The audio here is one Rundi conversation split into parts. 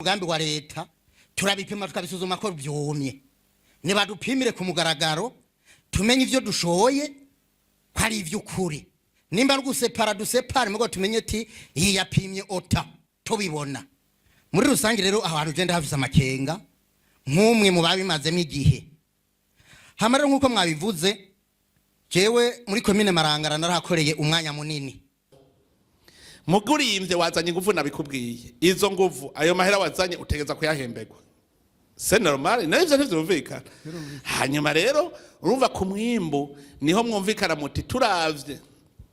umugambi wa leta turabipima tukabisuzuma ko byumye niba dupimire ku mugaragaro tumenye ivyo dushoye ko ari ivy'ukuri nimba rugusepara dusepare mugo tumenye ati iyi yapimye ota tubibona muri rusange rero abantu genda hafise amakenga nk'umwe mu babimazemo igihe hamara nk'uko mwabivuze jewe muri komine Marangara narahakoreye umwanya munini mugurimbye wazanye ingufu nabikubwiye izo nguvu ayo mahera wazanye utegeza kuyahemberwa c'est normal navyo ntivyumvikana hanyuma rero urumva ku mwimbo niho mwumvikana muti turavye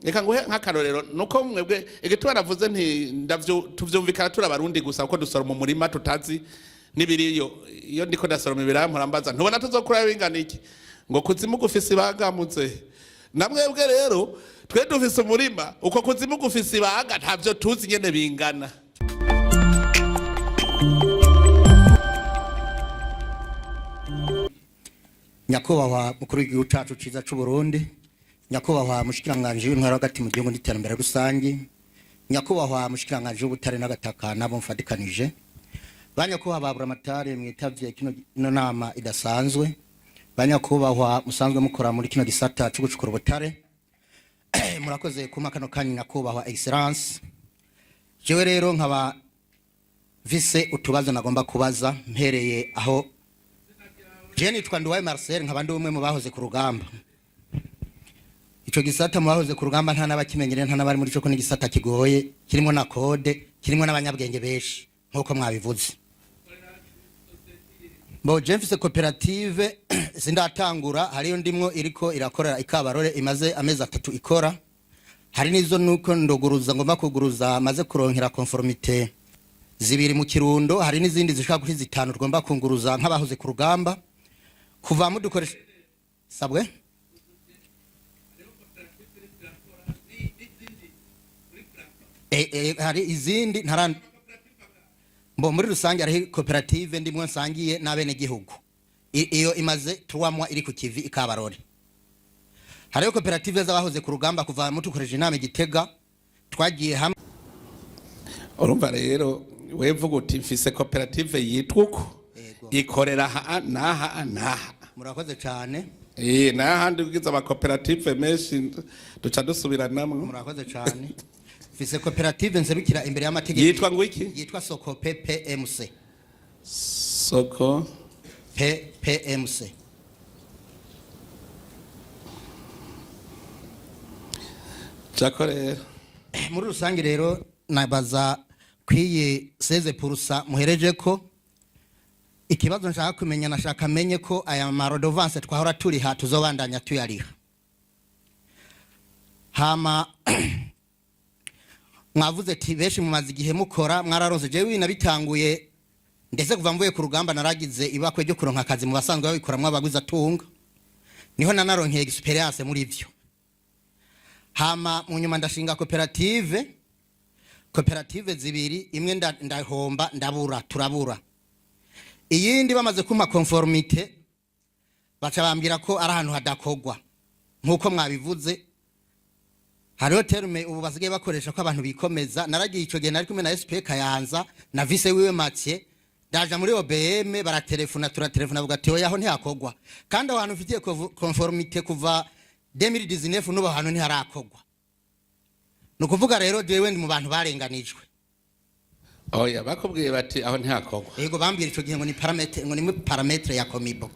reka nguhe nk'akarorero nuko mwebwe igitwa navuze nti ndavyo tuvyumvikana turabarundi gusa uko dusora mu murima tutazi nibiriyo iyo ndiko ndasoroma ibirampura mbaza ntubona tuzokura bingana iki ngo kuzimu gufise ibagamutse namwebwe rero twe dufise umurima uko kuzimu gufise ibaga ntavyo tuzi nyene bingana nyakubahwa mukuru w'igihugu cacu ciza c'u Burundi nyakubahwa mushikiranganje w'intwaro hagati mu gihugu n'iterambere rusangi nyakubahwa mushikiranganje w'ubutare n'agataka nabo mfadikanije banyakubahwa baburamatare mwitavye kino nama idasanzwe banyakubahwa musanzwe mukora muri kino gisata cyo gucukura ubutare murakoze kuma kano kanyi nyakubahwa excellence jewe rero nkaba vise utubazo nagomba kubaza mpereye aho Jenny twanduwaye Marcel nkaba ndi umwe mu bahoze ku rugamba ico gisata mu bahoze ku rugamba nta nabakimenyere nta nabari muri cyo ko ni gisata kigoye kirimo na code kirimo n'abanyabwenge beshi nkuko mwabivuze Bo Jemfise koperative sindatangura hariyo ndimwo iriko irakorera ikabarore imaze amezi 3 ikora hari nizo nuko ndoguruza ngomba kuguruza maze kuronkera conformité zibiri mu Kirundo hari nizindi zishaka kuri zitanu tugomba kunguruza nk'abahoze ku rugamba kuva mu dukoresha sabwe hari izindi ntarandi Mbo muri rusange ari koperative ndimwe nsangiye n'abene gihugu iyo imaze 3 mois iri ku kivi ikabarore hariyo koperative z'abahoze ku rugamba kuva mutukoreje inama Gitega twagiye hamwe urumva rero wevuga uti mfise koperative yitwuko ikorera naha murakoze cyane nahandi ugize ama koperative menshi duca dusubiranamwe murakoze cyane Fise koperative nzebikira imbere y'amategeko yitwa ngo iki yitwa Soko PPMC Soko PPMC Jakore muri rusange rero nabaza kwiye 16% muhereje ko ikibazo nshaka kumenya nashaka menye ko aya marodovance twahora turi ha tuzobandanya tuyariha hama mwavuze ati beshi mumaze igihe mukora mwararonse jewe nabitanguye ndetse kuva mvuye ku rugamba naragize ibakwe ryo kuronka akazi mu basanzwe babikoramwe abaguza tunga niho nanaronkeye experience muri ivyo hama mu nyuma ndashinga koperative zibiri imwe ndahomba ndabura turabura iyindi bamaze kuma conformité baca bambira ko ari ahantu hadakogwa nkuko mwabivuze hariho terme ubu basigaye bakoresha ko abantu bikomeza naragiye ico gihe nari kumwe na SP Kayanza na vice wiwe Mathieu daja muri OBM baratelefona turatelefona vuga ati oya ho ntiyakogwa kandi abantu ufitiye conformité kuva 2019 nubo hantu ntiharakogwa nukuvuga rero jewe ndi mu bantu barenganijwe oya bakubwiye bati aho ntiyakogwa yego bambira ico gihe ngo ni parametre ya komibo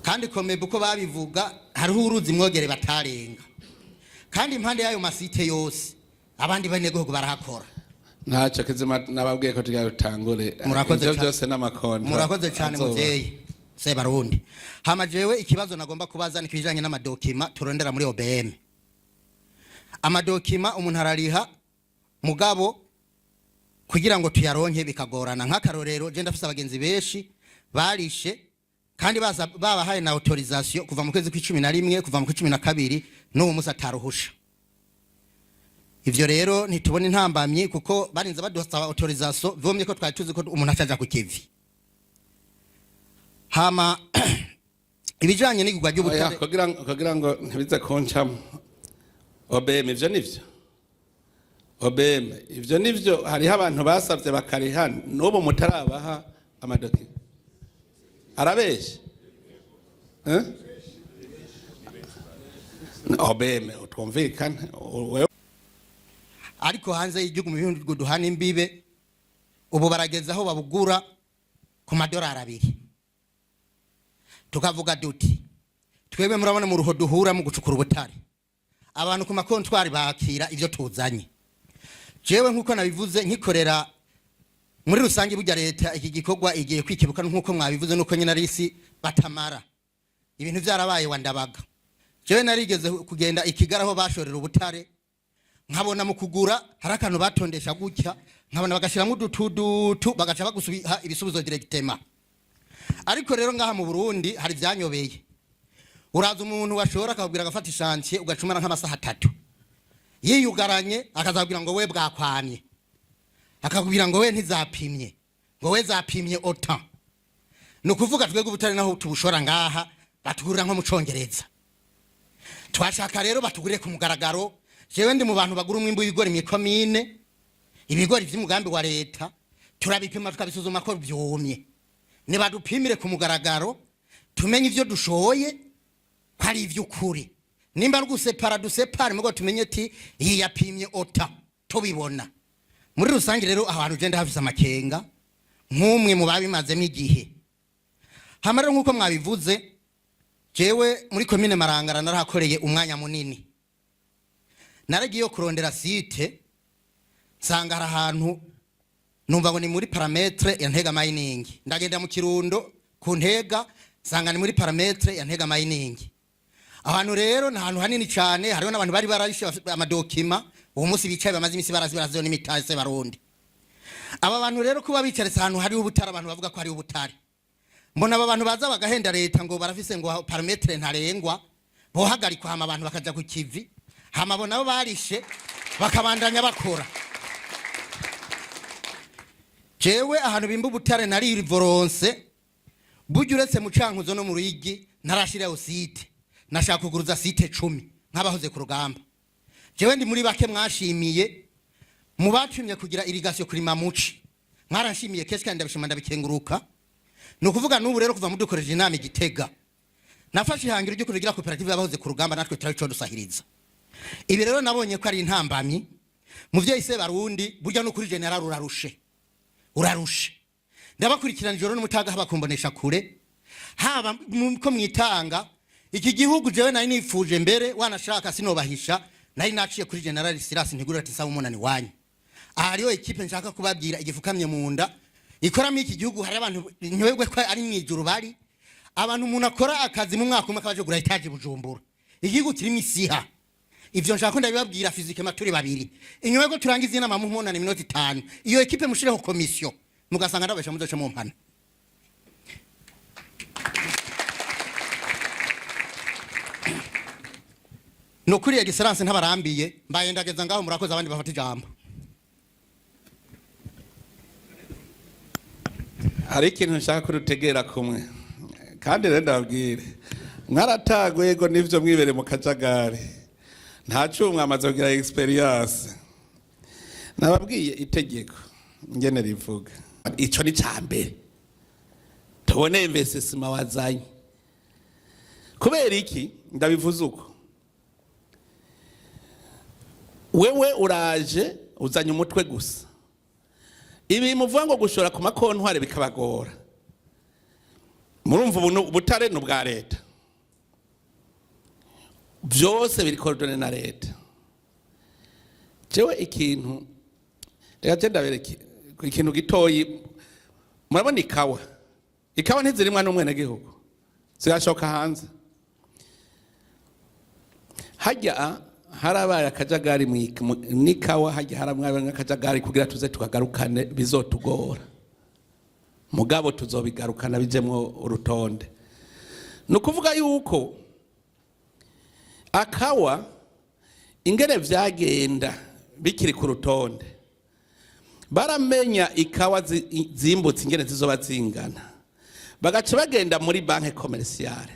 kandi komibo ko babivuga hariho uruzi mwogere batarenga kandi impande yayo masite yose abandi banegogo barahakora ntacyo kizima nababwiye ko tugiye gutangure ivyo byose n'amakontra murakoze cyane muvyeyi se barundi hama jewe ikibazo nagomba kubaza nikijanye n'amadokima turondera muri OBM amadokima umuntu arariha mugabo kugira ngo tuyaronke bikagorana nk'akarorero je ndafise abagenzi beshi barishe kandi babahaye na autorisation kuva mu kwezi kwa11 kuva mu kwa 12 n'uwo musa taruhusha ivyo rero ntitubona intambamye kuko barinze badosaba autorisation vomye ko twari tuzi ko umuntu acaja ku kivi hama ibijanye n'igurwa ry'ubutare kugira ngo ntibize koncamo OBM ivyo nivyo obeme ivyo nivyo hariho abantu basavye bakariha n'ubu mutarabaha amadoki arabeshe obeme utumvikana ariko hanze y'igihugu mu bihugu duhana imbibe ubu barageza aho babugura ku $2 tukavuga duti twebwe murabona mu ruho duhura mu gucukura ubutare abantu ku makontwari bakira ivyo tuzanye jewe nkuko nabivuze nkikorera muri rusange burya leta iki gikorwa igiye kwikibuka nkuko mwabivuze nuko nyina risi batamara ibintu byarabaye wandabaga jewe narigeze kugenda ikigara aho bashorera ubutare nkabona mu kugura harakantu batondesha gutya nkabona bagashiramo udutudutu bagaca bagusubiha ibisubizo directement ariko rero ngaha mu Burundi hari vyanyobeye uraza umuntu washora akabwira agafata ishantiye ugacumara nk'amasaha 3 yiyugaranye akazabwira ngo we bwakwanye akakubwira ngo we ntizapimye ngo we zapimye ota no kuvuga twego ubutare naho tubushora ngaha batugurira nko mu Congereza twashaka rero batugurire ku mugaragaro jewe ndi mu bantu bagura umwimbo w'ibigori mu komine ibigori vy'umugambi wa leta turabipima tukabisuzuma ko byumye ne badupimire ku mugaragaro tumenye ivyo dushoye kwari ivy'ukuri nimba rugusepara dusepare mugo tumenye ati iyi yapimye ota tubibona muri rusange rero abantu genda hafise amakenga nk'umwe mu babimazemo igihe hamara nkuko mwabivuze jewe muri komine Marangara narahakoreye umwanya munini naragiye kurondera site nsanga hari ahantu numva ngo ni muri parametre ya Ntega mining ndagenda mu Kirundo ku Ntega nsanga ni muri parametre ya Ntega mining abantu rero na hantu hanini cyane hariho n'abantu bari bararishe amadokima uwo munsi bicaye bamaze imisi baraziyo n'imitase barundi aba bantu rero kuba bicaretse ahantu hari ubutare abantu bavuga ko hari ubutare mbona aba bantu baza bagahenda leta ngo barafise ngo parametre ntarengwa bohagarikwa hama abantu bakaja ku kivi hama bona abo barishe bakabandanya bakora jewe ahantu bimba ubutare nari voronse burya uretse mu Cankuzo no mu Ruyigi narashiraho site nashaka kuguruza site 10 nk'abahoze ku rugamba jewe ndi muri bake mwashimiye mu bacumye kugira irrigation kuri mamuci mwaranshimiye keshi kandi ndabishima ndabikenguruka no kuvuga n'ubu rero kuva mu dukoreje inama Igitega nafashe ihangiro ryo kugira koperative y'abahoze ku rugamba natwe turabico dusahiriza ibi rero nabonye ko ari intambamyi mu vyo ise barundi burya no kuri general urarushe ndabakurikirana ijoro n'umutaga haba kumbonesha kure haba ko mwitanga iki gihugu jewe nari nifuje mbere wanashaka sinobahisha nari naciye kuri general Silas ntigura ati sawa umunani wanyu ahariyo equipe nshaka kubabwira igifukamye mu nda ikora mu iki gihugu hari abantu nywegwe ko ari mwijuru bari abantu umuntu akora akazi mu mwaka umwe kabaje gura etaje Bujumbura igihugu kiri misiha ivyo nshaka ko ndabibabwira fizike maturi babiri inywego turangiza inama mu mpona ni minota 5 iyo equipe mushireho commission mugasanga ndabesha muzoce mu mpana no kuri ya gisaranse ntabarambiye mbaye ndageza ngaho murakoze abandi bafata ijambo hari ikintu nshaka kurutegera kumwe kandi rero ndabwire mwaratagwego nivyo mwibere mu kajagari ntacu mwamaze kugira experience nababwiye itegeko ngene rivuga ico ni cambere tubone investissement wazanye kubera iki ndabivuze uko wewe uraje uzanye umutwe gusa ibi muvuga ngo gushora ku makontware bikabagora murumva ubutare n'ubwa leta byose biri coordonné na leta jewe ikintu reka genda bereke ikintu gitoyi murabona ikawa ntizirimwa n'umwene gihugu zirashoka hanze hajya harabaye akajagari n'ikawa hajya haramwaye nk'akajagari kugira tuze tukagarukane bizotugora mugabo tuzobigarukana bijemwo urutonde no kuvuga yuko akawa ingene vyagenda bikiri ku rutonde baramenya ikawa zimbutse ingene zizoba zingana bagaca bagenda muri banke commerciale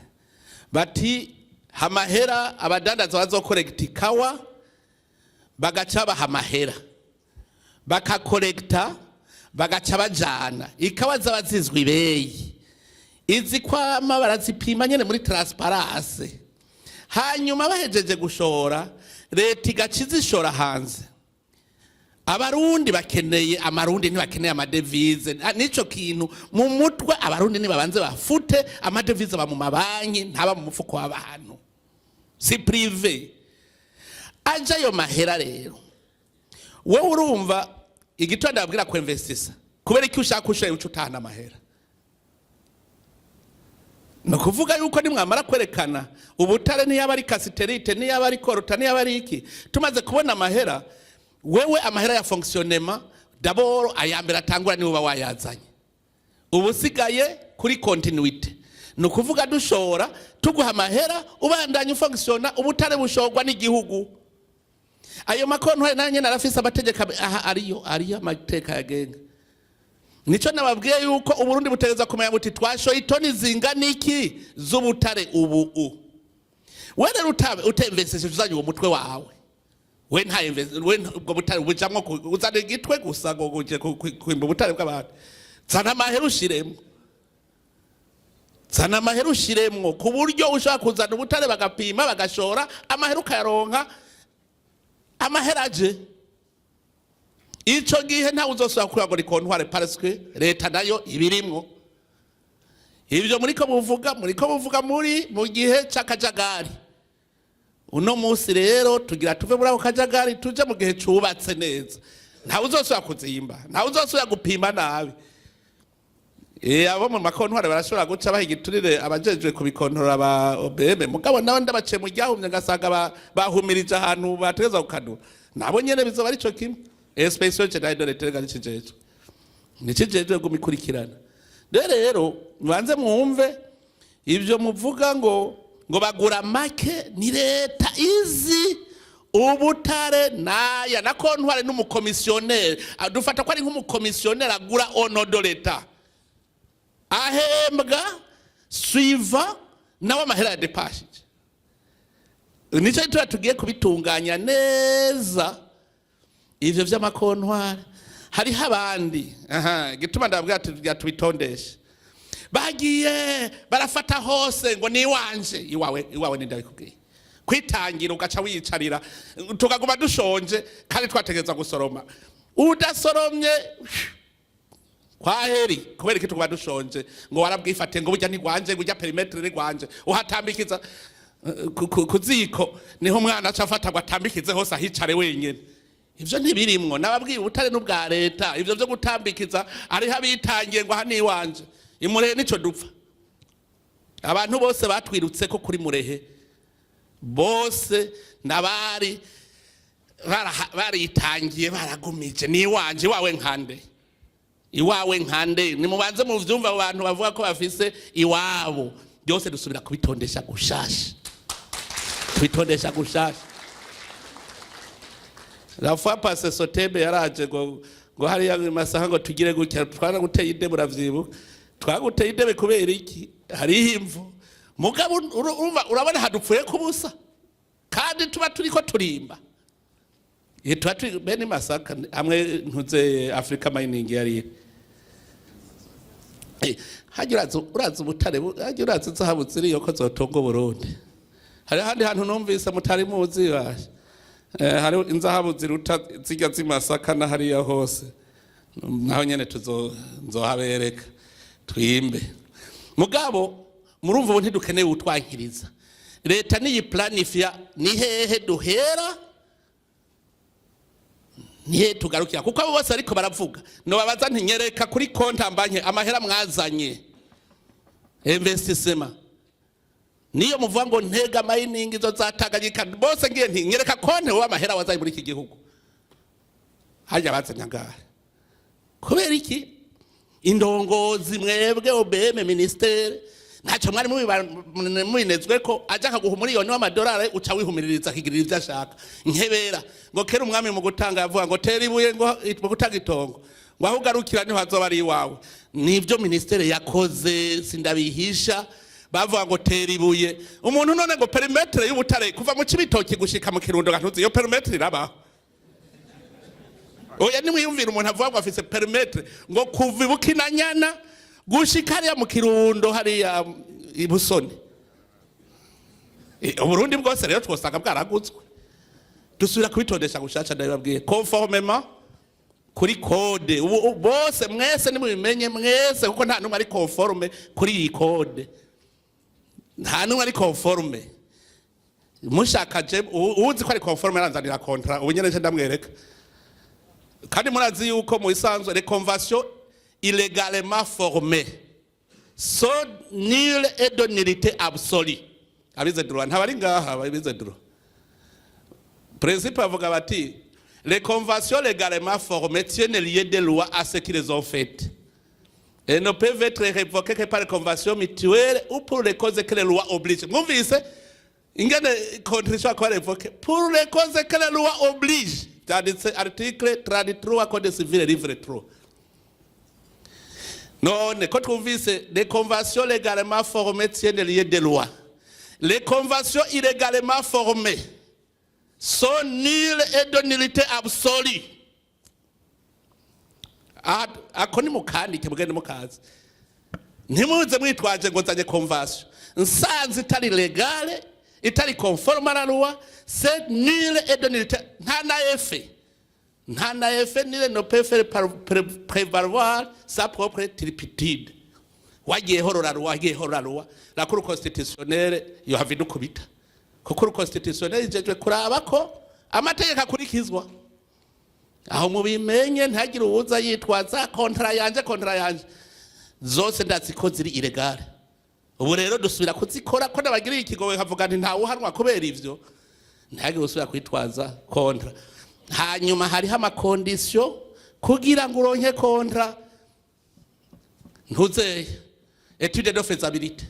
bati hamahera abadandaza bazokorekta ikawa bagaca baha amahera bakakorekta bagaca bajana ikawa zaba zizwi ibeyi izi kwama barazipima nyene muri transparence hanyuma bahejeje gushora leta igaca izishora hanze. Abarundi bakeneye amarundi ntibakeneye amadevize nico kintu mu mutwe abarundi nibabanze bafute amadevize ba mu mabanki ntaba mu mufuko w'abantu si privé aja yo mahera rero wowe urumva igitondo abwira ko investisa kubera iki ushaka ushoye ucutana amahera no kuvuga yuko nimwamara kwerekana ubutare niyaba ari kasiterite niyaba ari korota niyaba ari iki tumaze kubona amahera wewe amahera ya fonctionnement d'abord ayambera atangura ni uba wayazanye ubusigaye kuri continuité no kuvuga dushora tuguha amahera ubandanye fonctionna ubutare bushorwa n'igihugu ayo makonto nanye narafise abategeka ariyo amateka yagenga nico nababwiye yuko uburundi butegeza kumenya buti twashoye itoni zingana iki z'ubutare ubu wene utemveseshe uzanye uwo mutwe wawe we nta ubwo butare bujamwo uzane igitwe gusa ngo guje kwimba ubutare bw'abantu zana amahera ushiremwo ku buryo ushaka kuzana ubutare bagapima bagashora amahera ukayaronka amahera aje ico gihe nta uzosubira kugira ngo rikontware parce que leta nayo ibirimwo ivyo muriko buvuga muri mu gihe c'akajagari. Uno musi rero tugira tuve muri ako kajagari tuje mu gihe cubatse neza nta uzosubira kuzimba nta uzosubira gupima nabi. Abo mu makontware barashobora guca bahigiturire abajejwe kubikontorora ba OBM mugabo nawe ndabace mu ryahumye ngasanga bahumirije ahantu bategeza gukadura nabo nyene bizoba ari cyo kimwe especially general director nicijejwe gumikurikirana. Rero mwanze mwumve ivyo muvuga ngo bagura make ni leta izi ubutare naya na kontware n'umukomisiyoneri adufata ko ari nk'umukomisiyoneri agura onodo leta ahembwa suiva nawe amahera ya depashije nico tuba tugiye kubitunganya neza ivyo vy'amakontware. Hariho abandi gituma ndababwira ati tubitondeshe bagiye barafata hose ngo ni wanje iwawe ni ndabikubwiye kwitangira ugaca wiyicarira tukaguma dushonje kandi twategeza gusoroma udasoromye kwaheri kubera iki tuguma dushonje ngo warabwifate ngo burya ni gwanje burya perimetre ni gwanje uhatambikiza kuziko niho umwana acafata ngo atambikize hose ahicare wenyene. Ivyo ntibirimwo nababwiye ubutare n'ubwa leta ivyo byo gutambikiza ari habitangiye ngo hani wanje imurehe nico dupfa. Abantu bose batwirutse ko kuri murehe bose nabari baritangiye baragumije ni wanje iwawe nkande ni mubanze mu vyumva abantu bavuga ko bafise iwabo byose dusubira kubitondesha gushasha. La fois passée Sotebe yaraje ngo hari masaha ngo tugire gutya twana guteye ide muravyibuka twaguteye idebe kubera iki hari imvu mugabo urabona hadupfuye kubusa kandi tuba turiko turimba tuba turi bene masaka amwe ntuze Africa mining yari uraza ubutare uraza zahabu ziriyo ko zotonga Burundi. Hari handi hantu numvise mutari muzi basha hari inzahabu ziruta zijya zimasaka na hariya hose naho nyene tuzohabereka twimbe mugabo murumva ubu ntidukeneye utwankiriza leta niyi planifia ni hehe duhera nihe tugarukira kuko abo bose ariko baravuga no babaza ntinyereka kuri konta mbanye amahera mwazanye investissement niyo muvuga ngo ntega mining izo zataganyika bose ngiye ntinyereka konte w'amahera wazaye muri iki gihugu hajya bazanya ngahe kubera iki indongozi mwebwe OBM ministere ntacyo mwari mubinezwe ko aja kaguha miliyoni w'amadolari uca wihumiririza kigirira ivyo ashaka nkebera ngo kera umwami mu gutanga yavuga ngo tera ibuye ngo gutanga itongo ngo aho ugarukira niho hazoba ari iwawe nivyo ministere yakoze sindabihisha bavuga ngo tera ibuye umuntu none ngo perimetre y'ubutare kuva mu Cibitoki gushika mu Kirundo gantuzi yo perimetre irabaho oya nimwiyumvira umuntu avuga ngo afise perimetre ngo kuva ibukinanyana gushika hariya mu Kirundo hariya ibusoni. Uburundi bwose rero twosanga bwaraguzwe. Dusubira kubitondesha gushasha ndababwiye conformément kuri code. Bose mwese nimubimenye mwese kuko nta numwe ari conforme kuri iyi code. Nta numwe ari conforme. Mushakaje uzi ko ari conforme aranzanira contrat ubunyene nje ndamwereka. Kandi murazi yuko mu isanzwe les conventions illégalement formées sont nulles et de nullité absolue. Abize droit ntabari ngaha abize droit. Principe avuga bati les conventions légalement formées tiennent lieu de loi à ce qu'ils ont fait et ne peuvent être révoquées que par les conventions mutuelles ou pour les causes que les lois obligent. Mwumvise ingene contrition ko révoquée pour les causes que les lois obligent. Article 33 code civil livre 3. Non, quand twumvise les conventions légalement formées tiennent lieu de loi. Les conventions illégalement formées sont nulles et de nullité absolue. Akoni mukandike mugende mukazi. Ntimuze mwitwaje ngo nzanye convention. Nsanze itari légale, itari conforme à la loi, c'est nul et de nullité. Nta na effet. Nta na effet nul ne peut faire prévaloir sa propre turpitude. Wagiye horora loi. La Cour constitutionnelle yo havidu kubita. Ko Cour constitutionnelle ijejwe kuraba ko amategeko akurikizwa. Aho mubimenye ntagire uwuza yitwaza contrat yanje. Zose ndaziko ziri illegale. Ubu rero dusubira kuzikora ko nabagiriye ikigowe kavuga nti ntawe uhanwa kubera ivyo. Ntagire usubira kwitwaza contrat. Hanyuma hariho amakondisiyo kugira ngo uronke contrat. Ntuzeye étude de faisabilité.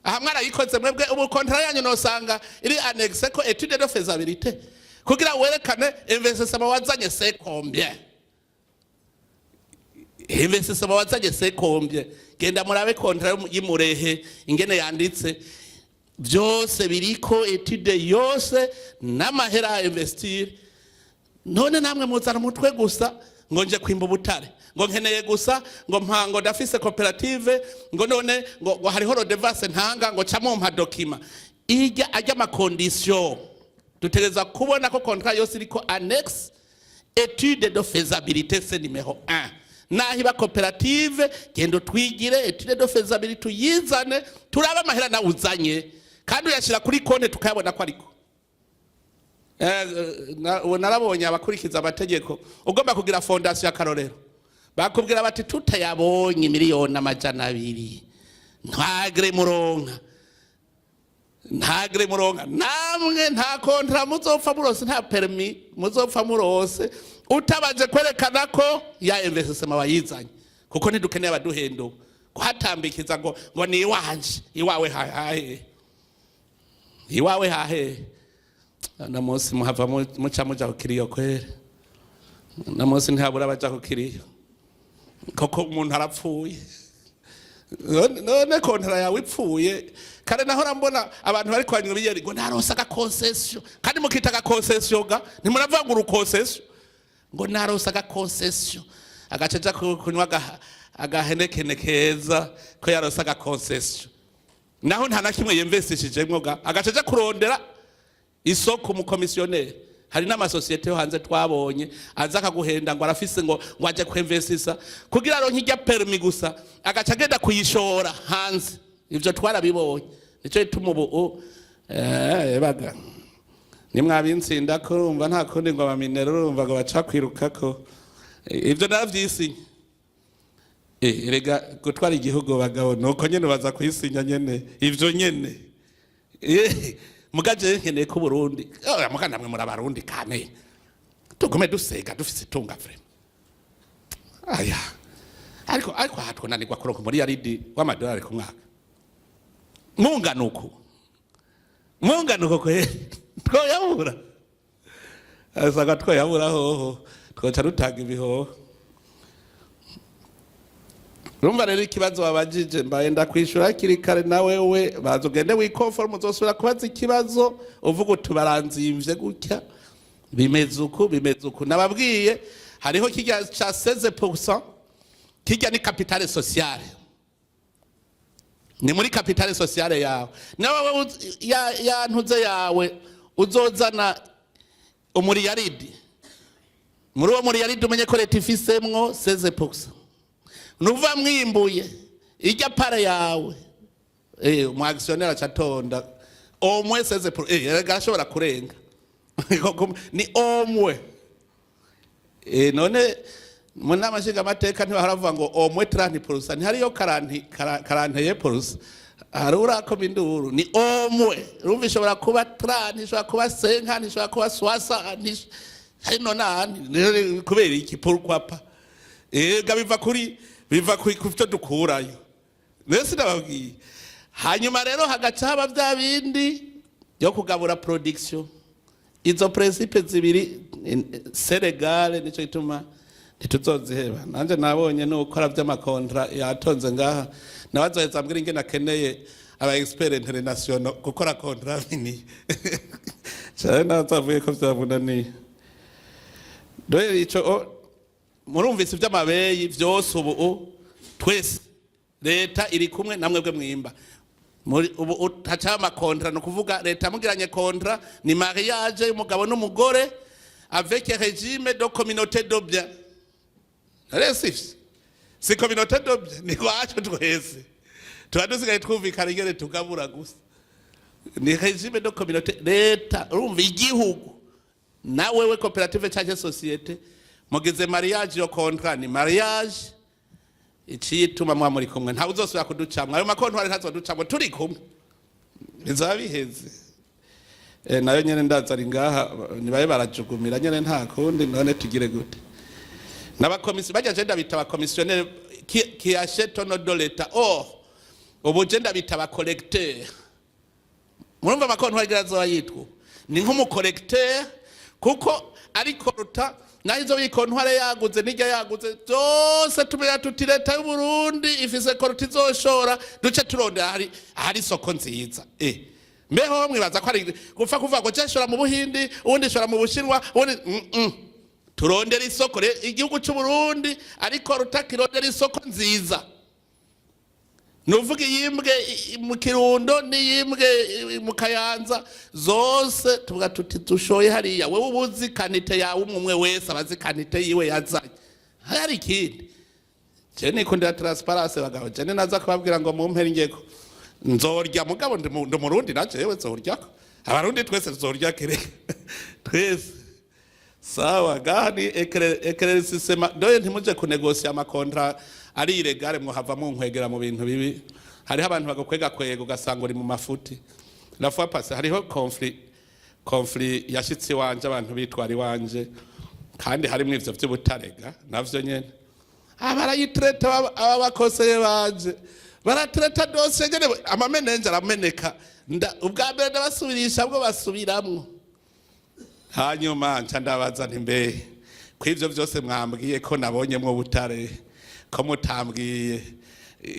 Aha mwarayikoze mwebwe ubu contrat yanyu nosanga iri annexe ko étude de faisabilité. Kugira werekane investissement wazanye c'est combien. Investissement wazanye c'est combien. Genda murabe contrat yimurehe ingene yanditse. Vyose biriko étude yose n'amahera investir. None namwe muzana mutwe gusa ngo nje kwimba Ubutare. Ngo nkeneye gusa ngo mpango ndafise cooperative ngo none ngo hariho redevance ntanga ngo camo mpa document. Ijya ajya ma condition. Dutegereza kubona ko contrat yose iriko annexe étude de faisabilité c'est numéro 1. Nahiba cooperative gendo twigire étude de faisabilité tuyizane turaba amahera na uzanye kandi uyashira kuri konte tukayabona ko ariko narabonye abakurikiza amategeko ugomba kugira fondation ya Karorero bakubwira bati tutayabonye miliyoni amajana 2 ntagre muronka namwe nta kontra muzopfa murose nta permis muzopfa murose utabaje kwerekana ko ya investissement bayizanye kuko ntidukeneye abaduhendo kuhatambikiza ngo ni iwanje iwawe hahe na munsi muhava muca muja kukiriyo kwere na munsi ntihabura baja kukiriyo koko umuntu arapfuye none kontra yawe ipfuye kare nahora mbona abantu bari kwanywa biyeri ngo naronsa ka concession kandi mukita ka concession ga ntimuravuga ngo concession ngo naronsa ka concession agacaca kunywa agahenekene keza ko yaronsa ka concession naho nta nakimwe yinvestishijemwo ga agacaca kurondera isoko mu commissionnaire hari n'amasosiyete yo hanze twabonye aza kaguhenda ngo arafise ngo aje kwinvestisa kugira aronke ijya permis gusa agaca agenda kuyishora hanze ivyo twarabibonye nico ituma ubu baga nimwabinsinda ko urumva nta kundi ngo abaminero urumva ngo baca kwirukako ivyo naravyisinya rega gutwara igihugu bagabo nuko nyene baza kwisinya nyene ivyo nyene mugaje nkeneye ko Burundi muga namwe muri abarundi kane tugume duseka dufise itunga vrema aya ariko hatwonanirwa kuronka muri yaridi w'amadolari ku mwaka munganuko kwe twoyabura asaga twoyabura hoho twoca rutanga ibihoho. Rumva rero ikibazo wabajije mbaye ndakwishura kiri kare nawe we bazogende wikonform uzosubira kubaza ikibazo uvuga utubaranzimvye gutya bimeze uku nababwiye hariho kijya cha 16% kijya ni capitale sociale, ni muri capitale sociale yawe. Nawe ya ntuze yawe uzozana umuriyaridi, muri uwo muriyaridi umenye ko leta ifisemwo 16%. Nuva mwimbuye ijya pare yawe umu actionnaire acatonda omwe 16%, gashobora kurenga ni omwe. None muna mashinga mateka ntibaharavuga ngo omwe 30%, ntihariyo 40%, harura ko binduru ni omwe. Urumva ishobora kuba 30, ishobora kuba 50, ishobora kuba 60, hino nani kubera iki pourquoi biva kuri kufite dukurayo. Nese ndababwiye. Hanyuma rero hagaca haba bya bindi yo kugabura production. Izo principe zibiri Senegal nico gituma ntituzoziheba. Nanje nabonye no gukora by'amakontra yatonze ngaha nabazoheza mbwira ingene akeneye aba expert international gukora kontra nini. Cyane nazavuye ko byavunaniye. Doye ico murumvise by'amabeyi byose ubu twese leta iri kumwe namwe bwe mwimba. Ubu hacama kontra no kuvuga leta mugiranye kontra ni mariage y'umugabo n'umugore avec régime de communauté de bien. Resif si communauté de bien ni kwacho twese twadusigaye twumvikana ingene tugabura gusa ni régime de communauté. Leta urumva igihugu na wewe cooperative cyangwa societe mugize mariage yo kontra ni mariage icituma mwa muri kumwe nta uzosubira kuducamwa ayo makontwari ntazoducamwe turi kumwe bizabiheze. Nayo nyene ndazari ngaha nibaye barajugumira nyene nta kundi none tugire gute n'abakomisi bajya genda bita abakomisiyoneri qui achète nos de l'état. Ubu genda bita abacollecteur. Murumva amakontwari garazo yitwa ni nk'umucollecteur kuko ariko ruta nahizo bikontware yaguze nijya yaguze byose tumenya tuti leta y'u Burundi ifise koroti zoshora duce turonde hari soko nziza. Mbeho mwibaza ko ari gupfa kuvuga ngo cyashora mu Buhindi ubundi shora mu Bushinwa ubundi turondera isoko igihugu cy'u Burundi ariko rutakirondera isoko nziza. Nuvuga yimbwe mu Kirundo niyimbwe mu Kayanza zose tuvuga tuti dushoye hariya wewe ubuzi kanite yawe umwe wese abazi kanite yiwe yazanye. Hari ikindi je nikundira transparence bagabo je naza kubabwira ngo mumpera ingeko nzorya mugabo ndi Murundi naje yewe nzorya abarundi twese nzorya kere twese sawa gani ekrere sistema doye ntimuje kunegosia amakontra ari ilegale muhava mu nkwegera mu bintu bibi. Hariho abantu bagakwega kwego gasanga uri mu mafuti la fois passée hariho conflit yashitse wanje abantu bitwari wanje kandi harimo ivyo by'ubutarega navyo nyene abarayitreta abakoseye baje baratreta dose nyene amamenenje arameneka ubwa mbere ndabasubirisha bwo basubiramwo. Hanyuma nca ndabaza nti mbe kw'ivyo byose mwambwiye ko nabonyemwo Ubutare ko mutambwiye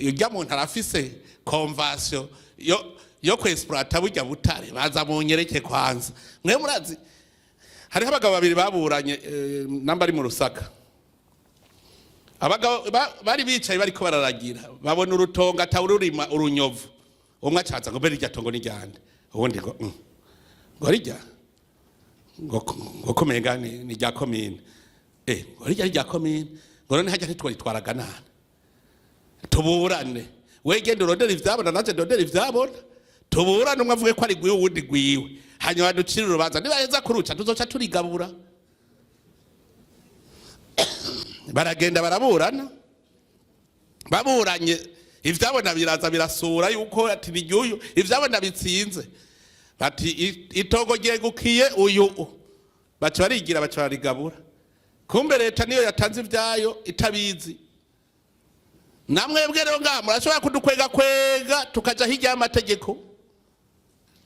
ujya muntu arafise convention yo kwexploiter burya Butare baza munyereke kwanza. Mwe murazi hari abagabo babiri baburanye namba ari mu Rusaka. Abagabo bari bicaye bariko bararagira babona urutonga tawururima urunyovu umwe acaza ngo beri ryatongo ni ryande ubundi ngo rijya ngo komenga ni rya commune ngo rijya rya commune ngo none hajya ntitwitwaraga nana tuburane wegende urondera ivyabona naje ndondera ivyabona tuburane umwe avuge ko ari gwiwe uwundi gwiwe hanyuma ducira urubanza nibaheza kuruca tuzoca turigabura. Baragenda baraburana baburanye ivyabona biraza birasura yuko ati bigyuyu ivyabona bitsinze bati itongo ryegukiye uyu baca barigira baca barigabura. Kumbe leta niyo yatanze ivyayo itabizi. Namwebwe rero ngaha murashobora kudukwega kwega tukaja hirya y'amategeko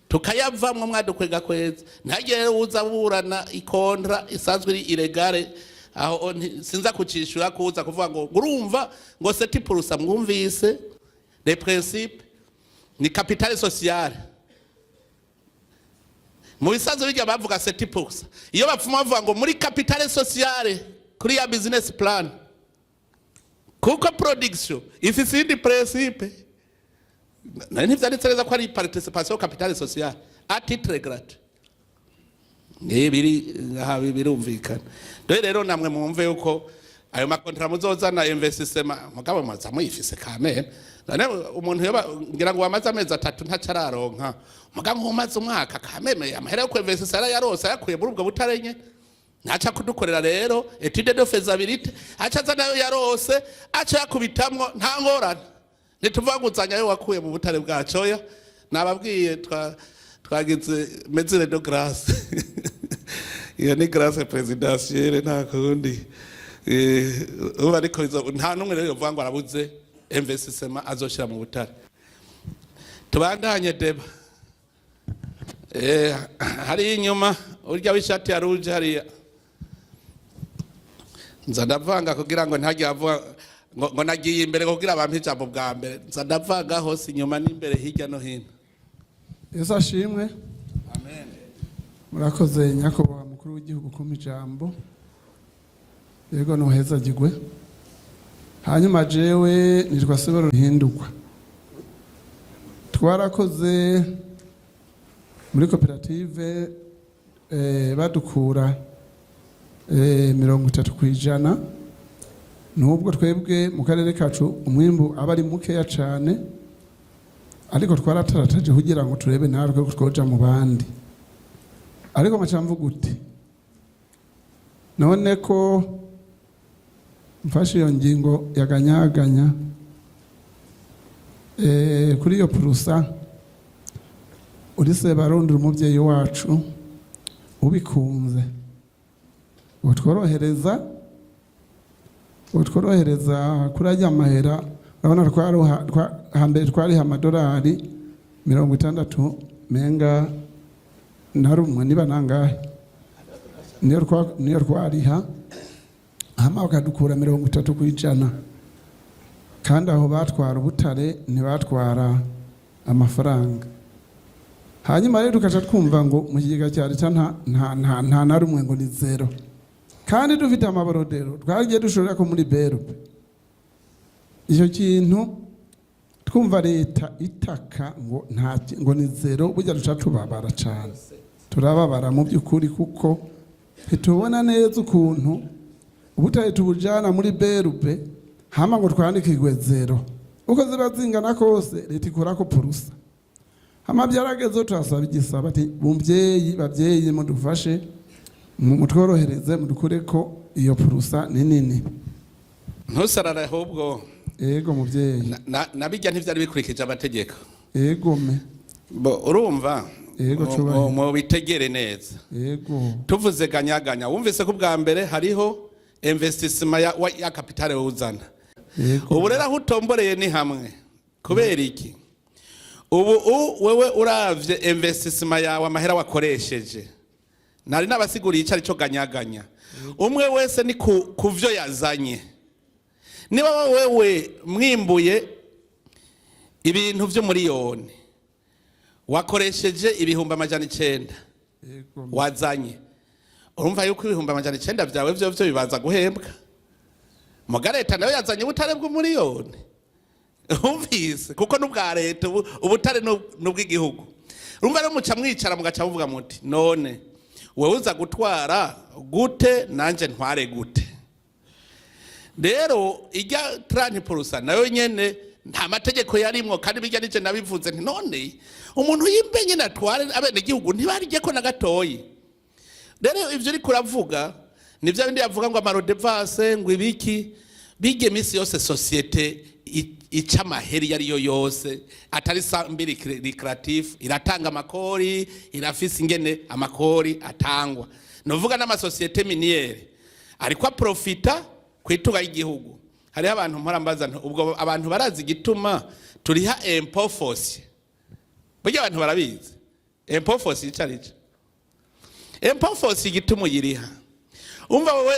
tukayavamwe mwadukwega kweza ntagiye rero uza burana ikontra isanzwe iri ilegale aho sinza kucishura kuza kuvuga ngo urumva ngo seti purusa mwumvise les principes ni capitale sociale mu bisanzwe bijya bavuga 70%. Iyo bapfuma bavuga ngo muri capitale sociale kuri ya business plan, kuko production ifise indi principe, nari ntivyanditse neza ko ari participation capitale sociale à titre gratuit. Birumvikana. Rero namwe mwumve yuko ayo makontra muzozana investissement mugabo maza muyifise kamene. Nane umuntu yoba ngira ngo wamaze amezi 3 ntacararonka, mugabo umaze umwaka kameme amahera yo kwinvestisa yarose yakuye muri ubwo butare nye, ntaca kudukorera rero étude de faisabilité, aca zanayo yarose aca yakubitamwo nta ngorane. Nituvanguzanya yo wakuye mu butare bwacoya, nababwiye twagize mesure de grâce. Iyo ni grâce présidentielle nta kundi. Uba ariko nta numwe rero yovuga ngo arabuze investissement azoshira mu butare. Tubandanye deba. Hari inyuma urya wishati ya rouge hariya. Nzadavanga kugira ngo ntajye avuga ngo nagiye imbere kugira abantu ijambo bwa mbere. Nzadavanga hose inyuma n'imbere hirya no hino. Yesu ashimwe. Amen. Murakoze nyakubahwa mukuru w'igihugu kumpa ijambo. Yego noheza gigwe. Hanyuma jewe nitwa Sebero Hindukwa. Twarakoze muri koperative badukura 30%. Nubwo twebwe mu karere kacu umwimbu abari mukeya cyane, ariko twaratarataje kugira ngo turebe narwe ko twoja mu bandi. Ariko macamvu gute none ko mfashe iyo ngingo yaganyaganya kuri iyo purusa urise barondera umubyeyi wacu ubikunze utworohereza kuri ajya amahera. Urabona hambere twari amadolari 60 menga narumwe niba nangahe niyo twariha hama bakadukura 30%, kandi aho batwara ubutare ntibatwara amafaranga. Hanyuma rero tukaca twumva ngo mu kigega cya leta nta narumwe ngo ni zero, kandi dufite amaborodero twagiye dushorera ko muri berube. Icyo kintu twumva leta itaka ngo ni zero, burya duca tubabara cyane, turababara mu by'ukuri, kuko ntitubona neza ukuntu ubutare tubujana muri berube hama ngo twandikirwe zero. Uko ziba zingana kose leta ikora ko purusa. Hama byarageze turasaba igisaba ati babyeyi mudufashe mutworohereze mudukure ko iyo purusa ni nini. Ntusarara ahubwo. Ego mubyeyi. Nabijya ntivyari bikurikije amategeko. Ego me. Urumva? Ego cubahe. Mu bitegere neza. Ego. Tuvuze ganyaganya wumvise ko bwa mbere hariho investissement ya capitale uzana. Ubu rero aho utomboreye ni hamwe. Kubera iki? Ubu wewe uravye investissement yawe amahera wakoresheje. Nari nabasiguriye icari cyo ganyaganya. Umwe wese ni kuvyo yazanye. Niba wewe mwimbuye ibintu vyo miliyoni wakoresheje ibihumbi 900 wazanye, urumva yuko ibihumbi 900 byawe vyo bibanza guhembwa. Mugareta nayo yazanye ubutare bw'umiliyoni, umvise, kuko n'ubwa leta ubutare n'ubw'igihugu. Urumva rero muca mwicara mugaca muvuga muti none wewe uza gutwara gute nanje ntware gute. Rero ijya 30% nayo nyene nta mategeko yarimwo, kandi bijya nije nabivuze nti none umuntu yimbenye natware abene gihugu ntibarije ko na gatoyi. Rero ivyo uri kuravuga nivyo bindi yavuga ngo amarodevance ngo ibiki bige misi yose societe ica amaheri yariyo yose atari sambiri recreative iratanga amakori, irafise ingene amakori atangwa. Novuga n'amasosiyete miniere ariko profita kwitunga y'igihugu. Hari abantu mporambaza ubwo abantu barazi gituma turiha impôt foncier. Burya abantu barabizi impôt foncier icarica. Impôt foncier gituma yiriha. Umva wewe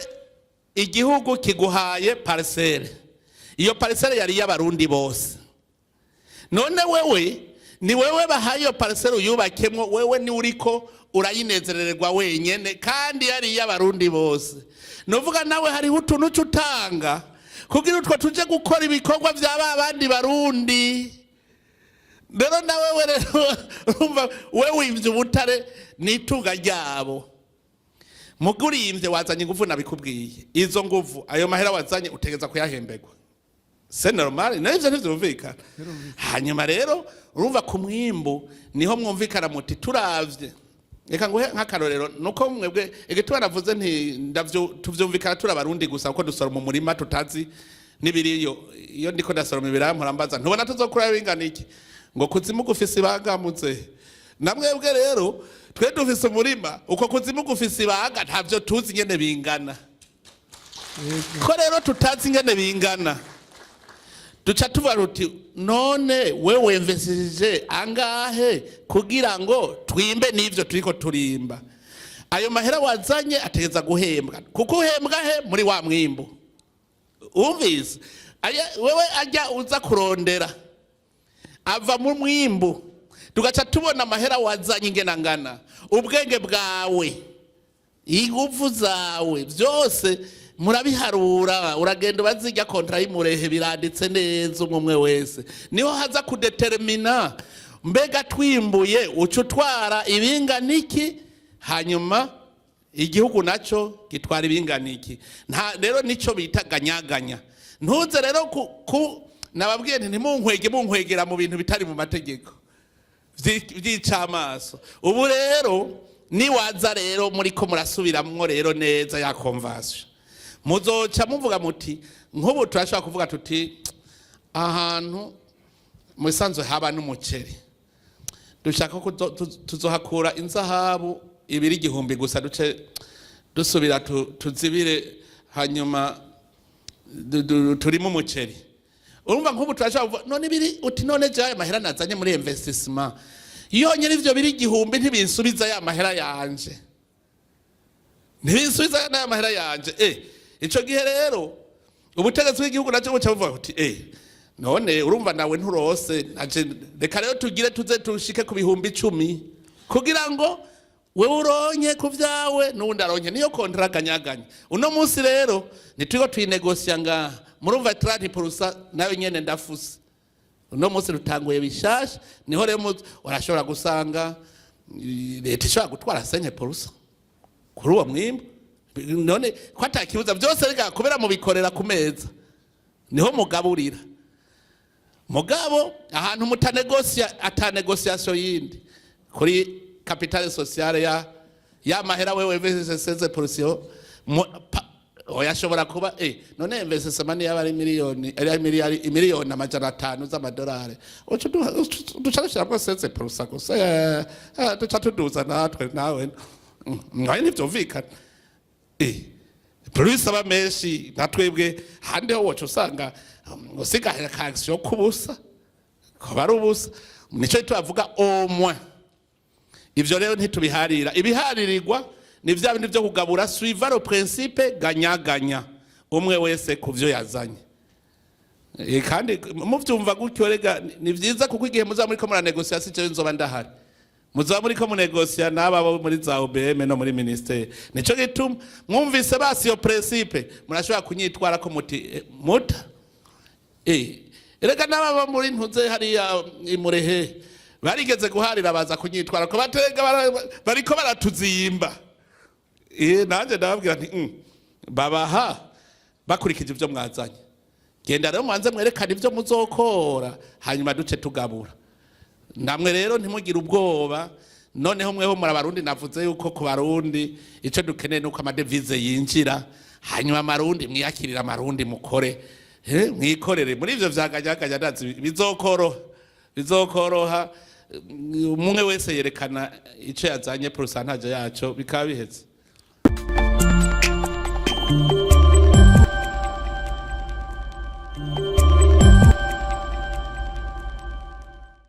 igihugu kiguhaye parcelle. Iyo parcelle yari y'abarundi bose. None wewe ni wewe bahaye iyo parcelle uyubakemwo, wewe ni uriko urayinezerererwa wenyene kandi yari y'abarundi bose. Novuga nawe hari utuntu cutanga kugira utwo tuje gukora ibikorwa vya babandi barundi. Rero nawe rero urumva wewe ivyo Ubutare nitunga ryabo. Muguri imvye wazanye ingufu nabikubwiye. Izo nguvu ayo mahera wazanye utegeza kuyahembegwa. C'est normal, navyo ntivyumvikana. Hanyuma rero urumva ku mwimbu niho mwumvikana muti turavye. Reka nguhe nk'akarorero nuko mwebwe igituma navuze nti ndavyo tuvyumvikana turabarundi gusa uko dusora mu murima tutazi nibiriyo. Iyo ndiko ndasoroma ibirampora mbaza ntubona tuzokura bingana iki ngo kuzimu gufise ibangamutse. Namwebwe rero twe dufise umurima uko kuzimu gufise ibanga ntavyo tuzi nyene bingana. Ko rero tutazi nyene bingana. Duca tuvuga ruti none wewe investije angahe kugira ngo twimbe n'ivyo turiko turimba. Ayo mahera wazanye ategeza guhembwa. Kuko uhembwa he muri wa mwimbu. Umvise wewe ajya uza kurondera ava mu mwimbu. Tugaca tubona amahera wazanye ingena ngana, ubwenge bwawe, ingufu zawe byose murabiharura, uragenda bazijya kontra y'umurehe biranditse neza umwe wese. Niho haza kudetermina mbega twimbuye ucutwara ibinganiki, hanyuma igihugu naco gitwara ibinganiki. Rero nico bita ganyaganya. Ntuze rero nababwiye nti munkwegera mu bintu bitari mu mategeko vy'icamaso. Ubu rero niwaza rero muriko murasubiramwo rero neza ya convention, muzoca muvuga muti nk'ubu turashobora kuvuga tuti ahantu musanzwe haba n'umuceri dushaka ko tuzohakura inzahabu 2,000 gusa duce dusubira tuzibire hanyuma turimo umuceri. Urumva nk'ubu turashaka none biri uti none je aya mahera nazanye muri investissement iyo nyiri ivyo 2,000 ntibinsubiza ya mahera yanje, ntibinsubiza ya mahera yanje. Ico gihe rero ubutegetsi bw'igihugu naco buca buvuga uti none urumva nawe nturose naje reka rero tugire tuze tushike ku 10,000 kugira ngo we uronye ku vyawe n'undi aronye. Niyo kontra ganyaganya. Uno munsi rero nitwigo twinegosia nga murumva 30% nawe nyene ndafuse. Uno munsi rutanguye bishasha niho rero urashobora gusanga leta ishobora gutwara 5% kuri uwo mwimbo. None kwatakibuza byose rega kubera mu bikorera ku meza niho mugaburira. Mugabo ahantu mutanegosia atanegociation yindi kuri capitale sociale ya mahera wewe investisseze portion oyashobora kuba none investissement y'abari miliyoni amajana 5 z'amadolari dushaka ko 7% gusa duca tuduza natwe nawe nawe ntivyumvikana. Plus aba menshi natwebwe hande ho wacu usanga usigaye action kubusa ko bari ubusa. Nico tuvuga au moins. Ivyo rero ntitubiharira. Ibiharirirwa ni vya bindi byo kugabura suivant le principe ganyaganya umwe wese kuvyo yazanye. Kandi muvyumva gutyo rega ni vyiza kuko igihe muza muri ko mura negotiation cyo nzoba ndahari. Muza muri ko mu negotiation n'aba muri za OBM no muri ministere. Nico gituma mwumvise basi yo principe murashobora kunyitwara ko muta rega n'aba muri ntuze hari ya imurehe barigeze guharira baza kunyitwara ko batega bariko baratuzimba. Nanje ndababwira nti babaha bakurikije ivyo mwazanye. Genda rero mwanze mwerekana ivyo muzokora hanyuma duce tugabura. Namwe rero ntimugire ubwoba. Noneho mweho muri abarundi navuze yuko ku barundi ico dukeneye nuko amadevize yinjira hanyuma amarundi mwiyakirira amarundi mukore mwikorere muri ivyo vyaganyaganya ndazi bizokoroha umwe wese yerekana ico yazanye pourcentage yaco bikaba biheze.